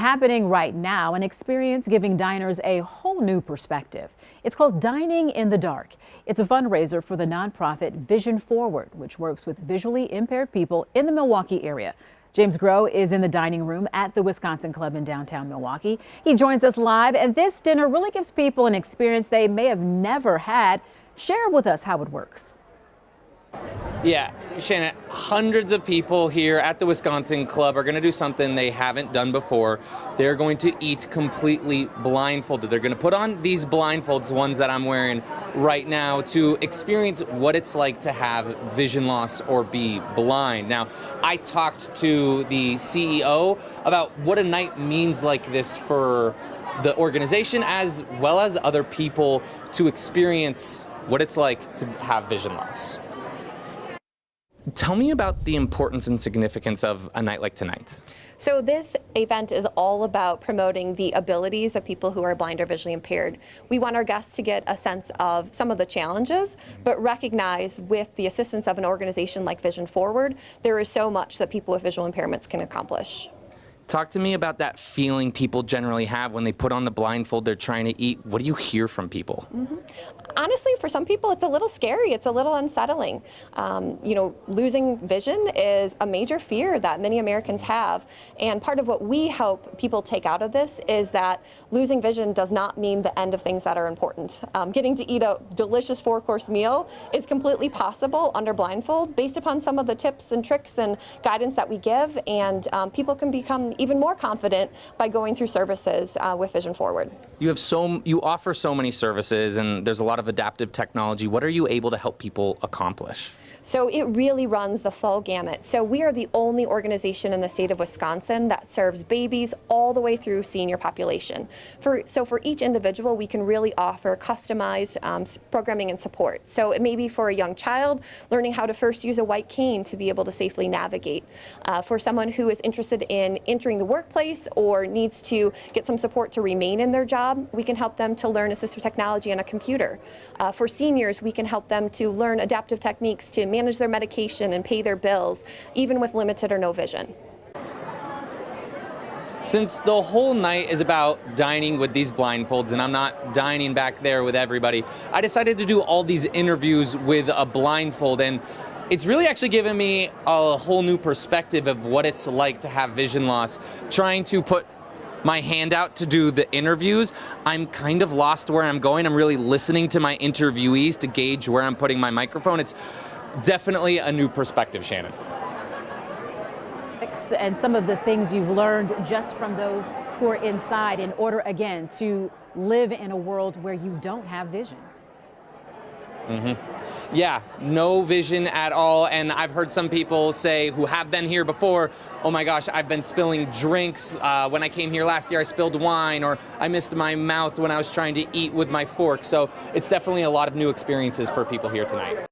happening right now, an experience giving diners a whole new perspective. It's called Dining in the Dark. It's a fundraiser for the nonprofit Vision Forward, which works with visually impaired people in the Milwaukee area. James Groh is in the dining room at the Wisconsin Club in downtown Milwaukee. He joins us live, and this dinner really gives people an experience they may have never had. Share with us how it works. Yeah, Shannon, hundreds of people here at the Wisconsin Club are going to do something they haven't done before. They're going to eat completely blindfolded. They're going to put on these blindfolds, the ones that I'm wearing right now, to experience what it's like to have vision loss or be blind. Now, I talked to the CEO about what a night means like this for the organization as well as other people to experience what it's like to have vision loss. Tell me about the importance and significance of a night like tonight. So this event is all about promoting the abilities of people who are blind or visually impaired. We want our guests to get a sense of some of the challenges, but recognize with the assistance of an organization like Vision Forward, there is so much that people with visual impairments can accomplish. Talk to me about that feeling people generally have when they put on the blindfold, they're trying to eat. What do you hear from people? Honestly, for some people, it's a little scary. It's a little unsettling. Losing vision is a major fear that many Americans have. And part of what we hope people take out of this is that losing vision does not mean the end of things that are important. Getting to eat a delicious 4-course meal is completely possible under blindfold based upon some of the tips and tricks and guidance that we give. And people can become even more confident by going through services with Vision Forward. You offer so many services, and there's a lot of adaptive technology. What are you able to help people accomplish? So it really runs the full gamut. So we are the only organization in the state of Wisconsin that serves babies all the way through senior population. So for each individual, we can really offer customized programming and support. So it may be for a young child, learning how to first use a white cane to be able to safely navigate. For someone who is interested in entering the workplace or needs to get some support to remain in their job, we can help them to learn assistive technology on a computer. For seniors, we can help them to learn adaptive techniques to manage their medication and pay their bills, even with limited or no vision. Since the whole night is about dining with these blindfolds, and I'm not dining back there with everybody, I decided to do all these interviews with a blindfold, and it's really actually given me a whole new perspective of what it's like to have vision loss. Trying to put my hand out to do the interviews, I'm kind of lost where I'm going. I'm really listening to my interviewees to gauge where I'm putting my microphone. It's definitely a new perspective, Shannon. And some of the things you've learned just from those who are inside in order, again, to live in a world where you don't have vision. Yeah, no vision at all. And I've heard some people say who have been here before, oh my gosh, I've been spilling drinks. When I came here last year, I spilled wine, or I missed my mouth when I was trying to eat with my fork. So it's definitely a lot of new experiences for people here tonight.